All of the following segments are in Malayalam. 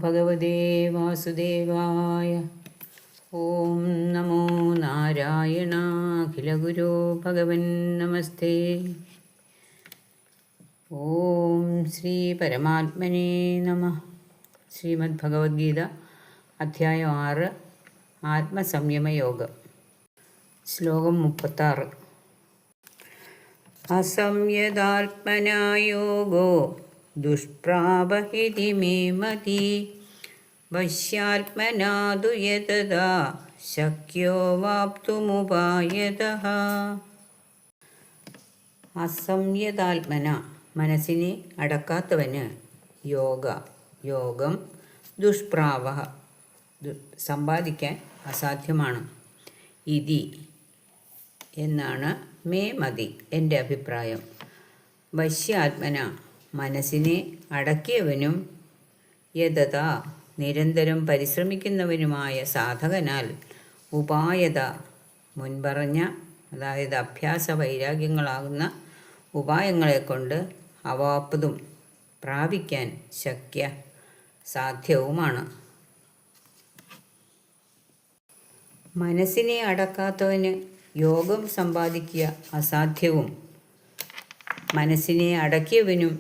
ഭഗവതേ വാസുദേവായ. ഓം നമോ നാരായണ അഖിലഗുരോ ഭഗവൻ നമസ്തേ. ഓം ശ്രീ പരമാത്മനേ നമഃ. ശ്രീമദ് ഭഗവത്ഗീത അധ്യായം 6 ആത്മസംയമയോഗം. ശ്ലോകം 36. അസംയതാത്മനാ യോഗോ ദുഷ്പ്രാപ ഇതി മേ മതി വശ്യാത്മനാ തു യതദാ ശക്യോ വാപ്തുമുപായതഃ. അസംയതാത്മന മനസ്സിനെ അടക്കാത്തവന് യോഗം ദുഷ്പ്രാവ സമ്പാദിക്കാൻ അസാധ്യമാണ്. ഇതി എന്നാണ് മേ മതി എൻ്റെ അഭിപ്രായം. വശ്യാത്മന മനസ്സിനെ അടക്കിയവനും യതത നിരന്തരം പരിശ്രമിക്കുന്നവനുമായ സാധകനാൽ ഉപായത മുൻപറഞ്ഞ അതായത് അഭ്യാസ വൈരാഗ്യങ്ങളാകുന്ന ഉപായങ്ങളെക്കൊണ്ട് അവാപ്തും പ്രാപിക്കാൻ സാധ്യവുമാണ്. മനസ്സിനെ അടക്കാത്തവന് യോഗം സമ്പാദിക്കുക അസാധ്യവും മനസ്സിനെ അടക്കിയവനും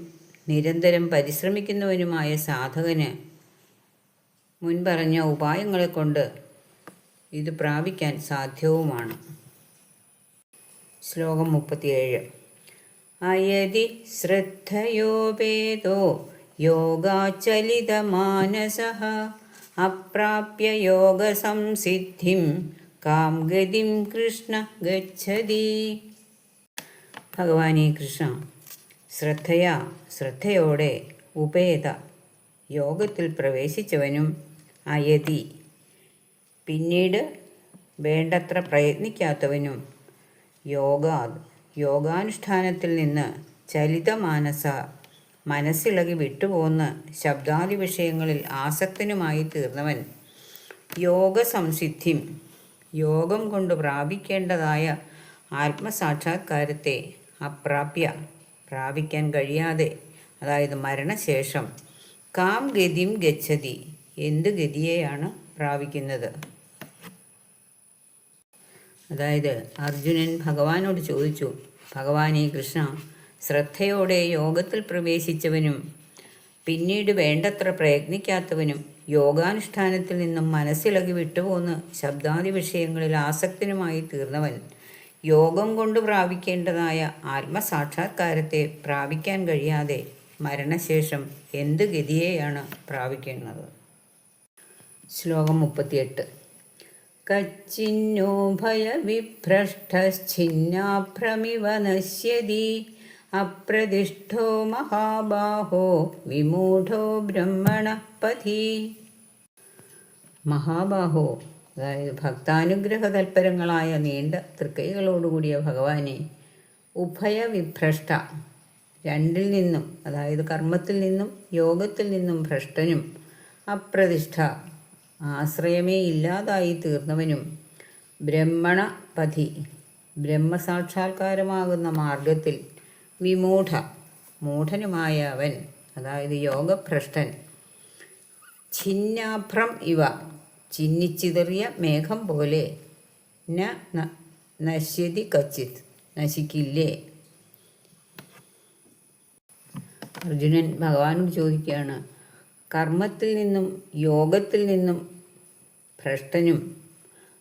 നിരന്തരം പരിശ്രമിക്കുന്നവനുമായ സാധകന് മുൻപറഞ്ഞ ഉപായങ്ങളെക്കൊണ്ട് ഇത് പ്രാപിക്കാൻ സാധ്യവുമാണ്. ശ്ലോകം 37. അയതി ശ്രദ്ധയോപേതോ യോഗാചലിതമാനസഃ അപ്രാപ്യ യോഗസംസിദ്ധിം കാം ഗതിം കൃഷ്ണ ഗച്ഛതി. ഭഗവാനേ കൃഷ്ണ, ശ്രദ്ധയോടെ ഉപേത യോഗത്തിൽ പ്രവേശിച്ചവനും അയതി പിന്നീട് വേണ്ടത്ര പ്രയത്നിക്കാത്തവനും യോഗാനുഷ്ഠാനത്തിൽ നിന്ന് ചലിതമാനസ മനസ്സിളകി വിട്ടുപോന്ന് ശബ്ദാദി വിഷയങ്ങളിൽ ആസക്തനുമായി തീർന്നവൻ യോഗസംസിദ്ധിം യോഗം കൊണ്ട് പ്രാപിക്കേണ്ടതായ ആത്മസാക്ഷാത്കാരത്തെ അപ്രാപ്യ പ്രാപിക്കാൻ കഴിയാതെ, അതായത് മരണശേഷം കാം ഗതിം ഗച്ഛതി എന്ത് ഗതിയെയാണ് പ്രാപിക്കുന്നത്? അതായത് അർജുനൻ ഭഗവാനോട് ചോദിച്ചു, ഭഗവാനേ കൃഷ്ണ, ശ്രദ്ധയോടെ യോഗത്തിൽ പ്രവേശിച്ചവനും പിന്നീട് വേണ്ടത്ര പ്രയത്നിക്കാത്തവനും യോഗാനുഷ്ഠാനത്തിൽ നിന്നും മനസ്സിളകി വിട്ടുപോന്ന് ശബ്ദാദി വിഷയങ്ങളിൽ ആസക്തനുമായി തീർന്നവൻ യോഗം കൊണ്ട് പ്രാപിക്കേണ്ടതായ ആത്മസാക്ഷാത്കാരത്തെ പ്രാപിക്കാൻ കഴിയാതെ മരണശേഷം എന്ത് ഗതിയെയാണ് പ്രാപിക്കുന്നത്? ശ്ലോകം 38. കച്ചിന്നോ ഭയവിഭ്രഷ്ടശ്ഛിന്നാഭ്രമിവ നശ്യതി അപ്രതിഷ്ഠോ മഹാബാഹോ വിമൂഢോ ബ്രഹ്മണഃ പഥി. മഹാബാഹോ, അതായത് ഭക്താനുഗ്രഹ തൽപരങ്ങളായ നീണ്ട തൃക്കൈകളോടുകൂടിയ ഭഗവാനെ, ഉഭയവിഭ്രഷ്ട രണ്ടിൽ നിന്നും, അതായത് കർമ്മത്തിൽ നിന്നും യോഗത്തിൽ നിന്നും ഭ്രഷ്ടനും അപ്രതിഷ്ഠ ആശ്രയമേ ഇല്ലാതായി തീർന്നവനും ബ്രഹ്മണ പഥി ബ്രഹ്മസാക്ഷാത്കാരമാകുന്ന മാർഗത്തിൽ മൂഢനുമായ അവൻ, അതായത് യോഗഭ്രഷ്ടൻ, ഛിന്നാഭ്രം ഇവ ചിന്നിച്ചിതറിയ മേഘം പോലെ നശ്യതി കച്ചിത് നശിക്കില്ലേ. അർജുനൻ ഭഗവാനോട് ചോദിക്കുകയാണ്, കർമ്മത്തിൽ നിന്നും യോഗത്തിൽ നിന്നും ഭ്രഷ്ടനും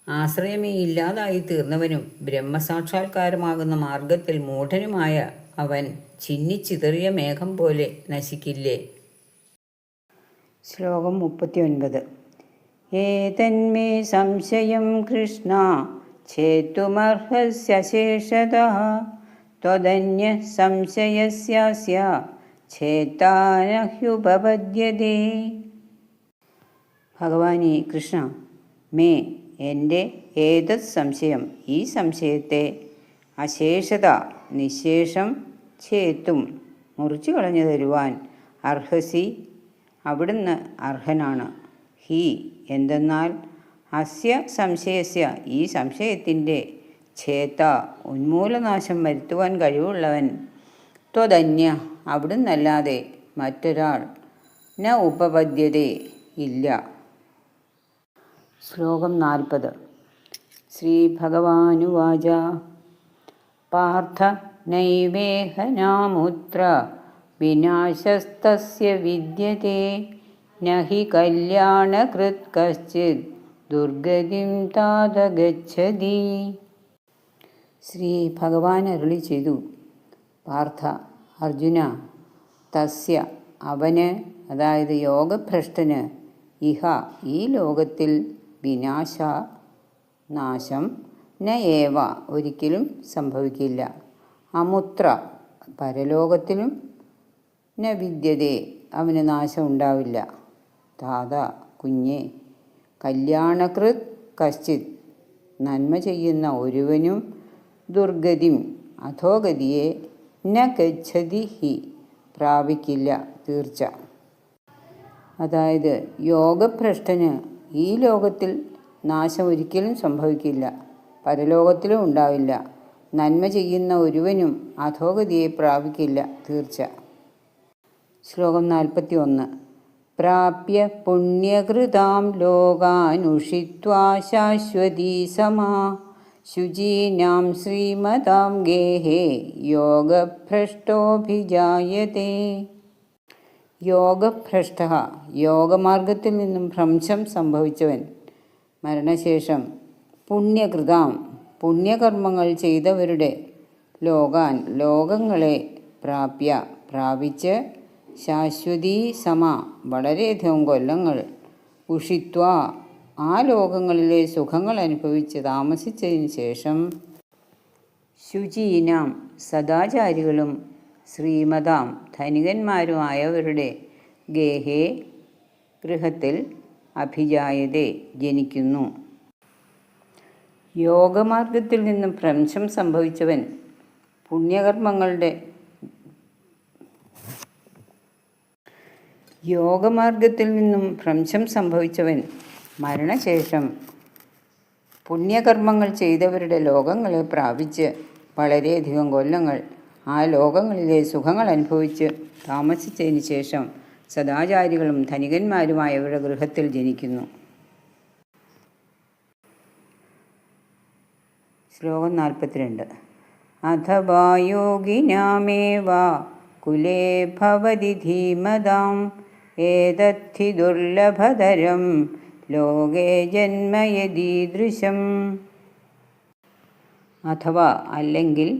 ആശ്രയമേ ഇല്ലാതായി തീർന്നവനും ബ്രഹ്മസാക്ഷാത്കാരമാകുന്ന മാർഗത്തിൽ മൂഢനുമായ അവൻ ചിന്നിച്ചിതറിയ മേഘം പോലെ നശിക്കില്ലേ. ശ്ലോകം 39. ഏതന്മേ സംശയം കൃഷ്ണ ഛേത്തുമർഹസ്യ ശേഷതഃ ത്വദന്യഃ സംശയസ്യാസ്യ ഛേത്താനഹ്യുപപദ്യതേ. ഭഗവാനേ കൃഷ്ണ, മേ എൻ്റെ ഏതത് സംശയം ഈ സംശയത്തെ അശേഷത നിശേഷം ഛേത്തും മുറിച്ചു കളഞ്ഞു തരുവാൻ അർഹസി അവിടുന്ന് അർഹനാണ്. ഹി എന്തെന്നാൽ അസ്യ സംശയസ്യ ഈ സംശയത്തിൻ്റെ ഛേത ഉന്മൂലനാശം വരുത്തുവാൻ കഴിവുള്ളവൻ ത്വദന്യ അവിടുന്നല്ലാതെ മറ്റൊരാൾ ന ഉപപദ്യതേ ഇല്ല. ശ്ലോകം 40. ശ്രീഭഗവാനുവാച പാർത്ഥ നൈവേഹനാമുത്ര വിനാശസ്തസ്യ വിദ്യത്തെ നഹി കല്യാണകൃത് കശ്ചിത് ദുർഗതിം താത ഗച്ഛതി. ശ്രീ ഭഗവാൻ അരുളി ചെയ്തു, പാർത്ഥ, അർജുന, തസ്യ അവന്, അതായത് യോഗഭ്രഷ്ടന്, ഇഹ ഈ ലോകത്തിൽ വിനാശ നാശം ന ഏവ ഒരിക്കലും സംഭവിക്കില്ല, അമുത്ര പരലോകത്തിലും ന വിദ്യതേ അവന് നാശം ഉണ്ടാവില്ല. താത കുഞ്ഞെ, കല്യാണകൃത് കശ്ചിത് നന്മ ചെയ്യുന്ന ഒരുവനും ദുർഗതിം അധോഗതിയെ ന ഗച്ഛതി ഹി പ്രാപിക്കില്ല, തീർച്ച. അതായത് യോഗഭ്രഷ്ടന് ഈ ലോകത്തിൽ നാശം ഒരിക്കലും സംഭവിക്കില്ല, പരലോകത്തിലും ഉണ്ടാവില്ല. നന്മ ചെയ്യുന്ന ഒരുവനും അധോഗതിയെ പ്രാപിക്കില്ല, തീർച്ച. ശ്ലോകം 41. പ്രാപ്യ പുണ്യകൃതാം ലോകാനുഷിത്വാ ശാശ്വതീ സമാ ശുചീനാം ശ്രീമതാം ഗേഹേ യോഗഭ്രഷ്ടോഭിജായതേ. യോഗഭ്രഷ്ട യോഗമാർഗത്തിൽ നിന്നും ഭ്രംശം സംഭവിച്ചവൻ മരണശേഷം പുണ്യകൃതാം പുണ്യകർമ്മങ്ങൾ ചെയ്തവരുടെ ലോകങ്ങളെ പ്രാപിച്ച് ശാശ്വതീ സമ വളരെയധികം കൊല്ലങ്ങൾ ഉഷിത്വ ആ ലോകങ്ങളിലെ സുഖങ്ങൾ അനുഭവിച്ച് താമസിച്ചതിന് ശേഷം ശുചീനാം സദാചാരികളും ശ്രീമതാം ധനികന്മാരുമായവരുടെ ഗേഹേ ഗൃഹത്തിൽ അഭിജായതേ ജനിക്കുന്നു. യോഗമാർഗത്തിൽ നിന്നും ഭ്രംശം സംഭവിച്ചവൻ മരണശേഷം പുണ്യകർമ്മങ്ങൾ ചെയ്തവരുടെ ലോകങ്ങളെ പ്രാപിച്ച് വളരെയധികം കൊല്ലങ്ങൾ ആ ലോകങ്ങളിലെ സുഖങ്ങൾ അനുഭവിച്ച് താമസിച്ചതിന് ശേഷം സദാചാരികളും ധനികന്മാരുമായവരുടെ ഗൃഹത്തിൽ ജനിക്കുന്നു. ശ്ലോകം 42. അഥവാ യോഗിനാമേവ കുലേ ഭവതി ധീമതാം ഏതദ്ധി ദുർലഭതരം ലോകേ ജന്മ യദീദൃശം. അഥവാ അല്ലെങ്കിൽ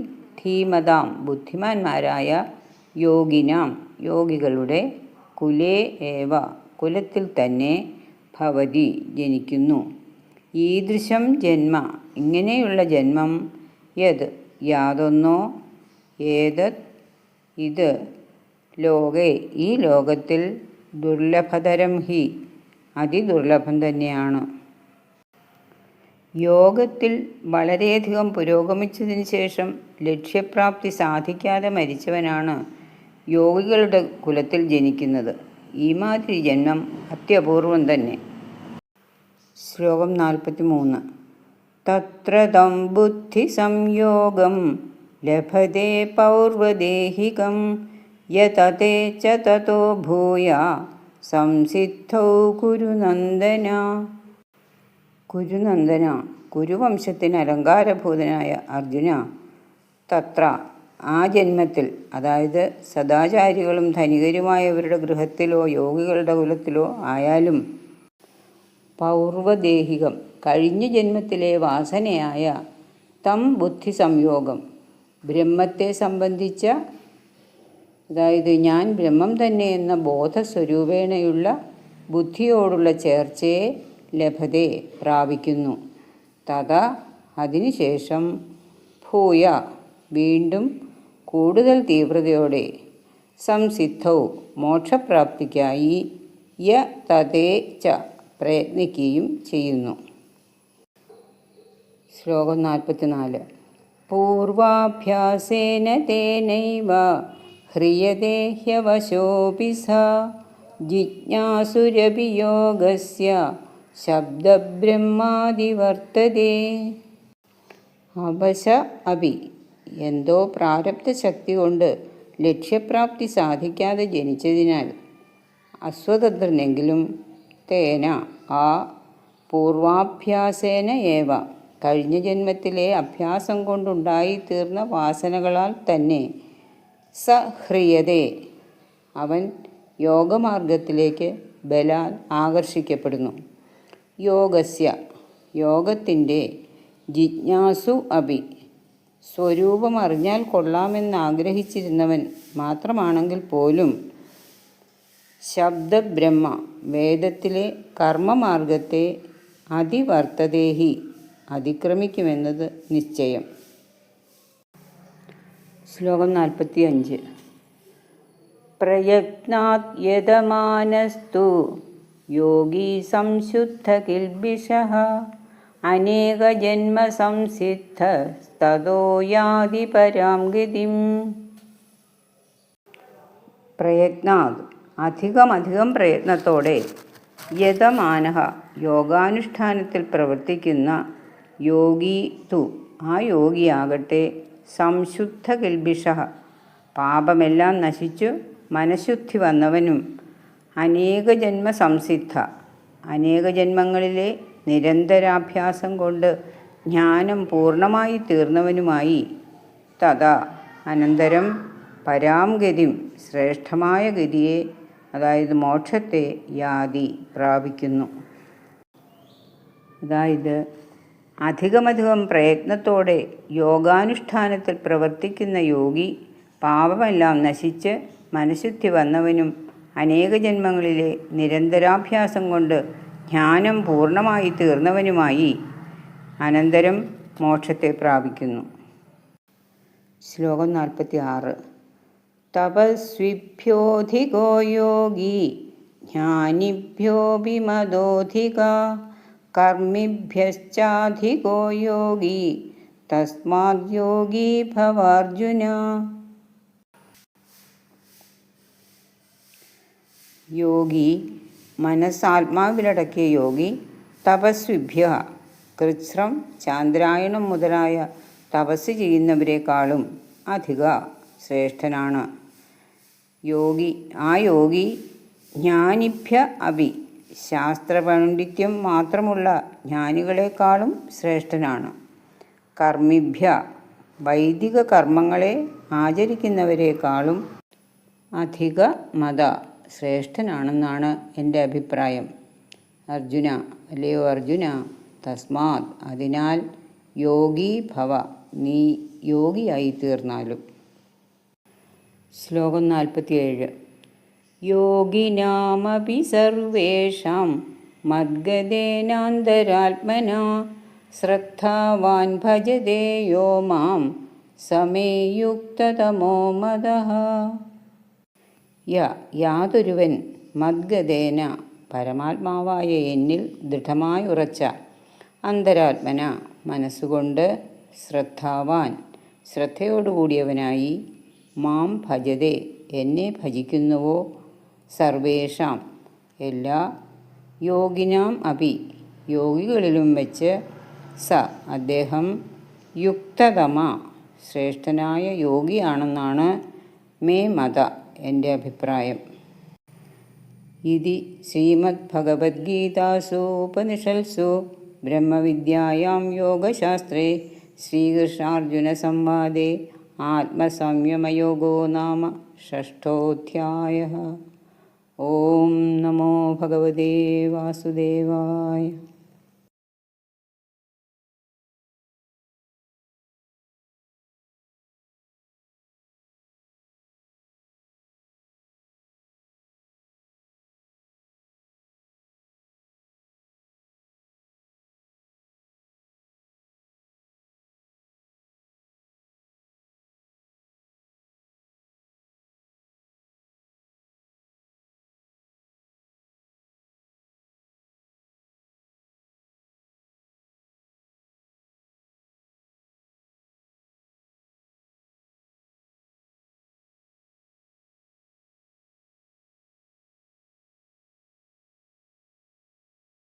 ധീമതാം ബുദ്ധിമാന്മാരായ യോഗിനാം യോഗികളുടെ കുലേ ഏവ കുലത്തിൽ തന്നെ ഭവതി ജനിക്കുന്നു. ഈദൃശം ജന്മ ഇങ്ങനെയുള്ള ജന്മം യത് യാതൊന്നോ ഏതത് ഇത് ലോകേ ഈ ലോകത്തിൽ ദുർലഭതരം ഹി അതിദുർലഭം തന്നെയാണ്. യോഗത്തിൽ വളരെയധികം പുരോഗമിച്ചതിന് ശേഷം ലക്ഷ്യപ്രാപ്തി സാധിക്കാതെ മരിച്ചവനാണ് യോഗികളുടെ കുലത്തിൽ ജനിക്കുന്നത്. ഈ മാതിരി ജന്മം അത്യപൂർവം തന്നെ. ശ്ലോകം 43. തത്ര തം ബുദ്ധി സംയോഗം ലഭതേ പൗർവദേഹികം യതതേ ച തതോ ഭൂയ സംസിദ്ധൗ കുരുനന്ദന. കുരുനന്ദന, കുരുവംശത്തിന് അലങ്കാരഭൂതനായ അർജുന, തത്ര ആ ജന്മത്തിൽ, അതായത് സദാചാരികളും ധനികരുമായവരുടെ ഗൃഹത്തിലോ യോഗികളുടെ കുലത്തിലോ ആയാലും പൗർവദേഹികം കഴിഞ്ഞ ജന്മത്തിലെ വാസനയായ തം ബുദ്ധി സംയോഗം ബ്രഹ്മത്തെ സംബന്ധിച്ച, അതായത് ഞാൻ ബ്രഹ്മം തന്നെ എന്ന ബോധസ്വരൂപേണയുള്ള ബുദ്ധിയോടുള്ള ചേർച്ചയെ ലഭതേ പ്രാപിക്കുന്നു. തഥാ അതിനുശേഷം ഭൂയ വീണ്ടും കൂടുതൽ തീവ്രതയോടെ സംസിദ്ധൗ മോക്ഷപ്രാപ്തിക്കായി യ തതേ ച പ്രയത്നിക്കുകയും ചെയ്യുന്നു. ശ്ലോകം 44. പൂർവാഭ്യാസേന തേനൈവ ഹ്രിയതേ ഹ്യവശോപി സ ജിജ്ഞാസുരപി യോഗസ്യ ശബ്ദബ്രഹ്മാദിവർത്തതേ. അവശ അപി എന്തോ പ്രാരബ്ധ ശക്തി കൊണ്ട് ലക്ഷ്യപ്രാപ്തി സാധിക്കാതെ ജനിച്ചതിനാൽ അസ്വതന്ത്രനെങ്കിലും തേന ആ പൂർവാഭ്യാസേന ഏവ കഴിഞ്ഞ ജന്മത്തിലെ അഭ്യാസം കൊണ്ടുണ്ടായി തീർന്ന വാസനകളാൽ തന്നെ സഹ്രിയതേ അവൻ യോഗമാർഗത്തിലേക്ക് ബലാൽ ആകർഷിക്കപ്പെടുന്നു. യോഗസ്യ യോഗത്തിൻ്റെ ജിജ്ഞാസു അഭി സ്വരൂപം അറിഞ്ഞാൽ കൊള്ളാമെന്നാഗ്രഹിച്ചിരുന്നവൻ മാത്രമാണെങ്കിൽ പോലും ശബ്ദബ്രഹ്മ വേദത്തിലെ കർമ്മമാർഗത്തെ അതിവർത്തതേഹി അതിക്രമിക്കുമെന്നത് നിശ്ചയം. ശ്ലോകം 45. പ്രയത്നാത് യതമാനസ്തു യോഗി സംശുദ്ധകിൽബിഷഃ അനേകജന്മ സംസിദ്ധസ്തതോ യാതി പരാം ഗതിം. പ്രയത്നാത് അധികം പ്രയത്നത്തോടെ യതമാനഃ യോഗാനുഷ്ഠാനത്തിൽ പ്രവർത്തിക്കുന്ന യോഗി തു ആ യോഗിയാകട്ടെ സംശുദ്ധ കിൽബിഷഃ പാപമെല്ലാം നശിച്ചു മനഃശുദ്ധി വന്നവനും അനേക ജന്മ സംസിദ്ധ അനേക ജന്മങ്ങളിലെ നിരന്തരാഭ്യാസം കൊണ്ട് ജ്ഞാനം പൂർണ്ണമായി തീർന്നവനുമായി തഥാ അനന്തരം പരാം ഗതിം ശ്രേഷ്ഠമായ ഗതിയെ അതായത് മോക്ഷത്തെ യാതി പ്രാപിക്കുന്നു. അതായത് അധികം പ്രയത്നത്തോടെ യോഗാനുഷ്ഠാനത്തിൽ പ്രവർത്തിക്കുന്ന യോഗി പാപമെല്ലാം നശിച്ച് മനഃശുദ്ധി വന്നവനും അനേക ജന്മങ്ങളിലെ നിരന്തരാഭ്യാസം കൊണ്ട് ജ്ഞാനം പൂർണ്ണമായി തീർന്നവനുമായി അനന്തരം മോക്ഷത്തെ പ്രാപിക്കുന്നു. ശ്ലോകം 46. തപസ്വിഭ്യോധികോ യോഗി ജ്ഞാനിഭ്യോऽപി മതോധിക കർമ്മിഭ്യശ്ചാധികോ യോഗി തസ്മാദ് യോഗി ഭവാർജുന. യോഗി മനസ്സാത്മാവിലടക്കിയ യോഗി തപസ്വിഭ്യ കൃച്ഛ്രം ചാന്ദ്രായണം മുതലായ തപസ് ചെയ്യുന്നവരെക്കാളും അധിക ശ്രേഷ്ഠനാണ്. ആ യോഗി ജ്ഞാനിഭ്യ അഭി ശാസ്ത്രപാണ്ഡിത്യം മാത്രമുള്ള ജ്ഞാനികളെക്കാളും ശ്രേഷ്ഠനാണ്. കർമ്മിഭ്യ വൈദിക കർമ്മങ്ങളെ ആചരിക്കുന്നവരെക്കാളും അധിക മത ശ്രേഷ്ഠനാണെന്നാണ് എൻ്റെ അഭിപ്രായം. അർജുന അല്ലയോ അർജുന തസ്മാത് അതിനാൽ യോഗി ഭവ നീ യോഗിയായി തീർന്നാലും. ശ്ലോകം 47. യോഗിനാമപി സർവേഷാം മദ്ഗതേനാന്തരാത്മനാ ശ്രദ്ധാവാൻ ഭജതേ യോ മാം സമേ യുക്തതമോ മദഃ. യാതൊരുവൻ മദ്ഗതേന പരമാത്മാവായ എന്നിൽ ദൃഢമായി ഉറച്ച അന്തരാത്മന മനസ്സുകൊണ്ട് ശ്രദ്ധാവാൻ ശ്രദ്ധയോടുകൂടിയവനായി മാം ഭജതേ എന്നെ ഭജിക്കുന്നുവോ സർവേഷാം എല്ലാ യോഗിനാം അപി യോഗികളിലും വെച്ച് സ അദ്ദേഹം യുക്തതമ ശ്രേഷ്ഠനായ യോഗിയാണെന്നാണ് മേ മത എൻ്റെ അഭിപ്രായം. ഇതി ശ്രീമദ്ഭഗവദ്ഗീതാസു ഉപനിഷത്സു ബ്രഹ്മവിദ്യായാം യോഗശാസ്ത്രേ ശ്രീകൃഷ്ണാർജുനസംവാദേ ആത്മസംയമയോഗോ നാമ ഷഷ്ഠോധ്യായഃ. ഓം നമോ ഭഗവതേ വാസുദേവായ.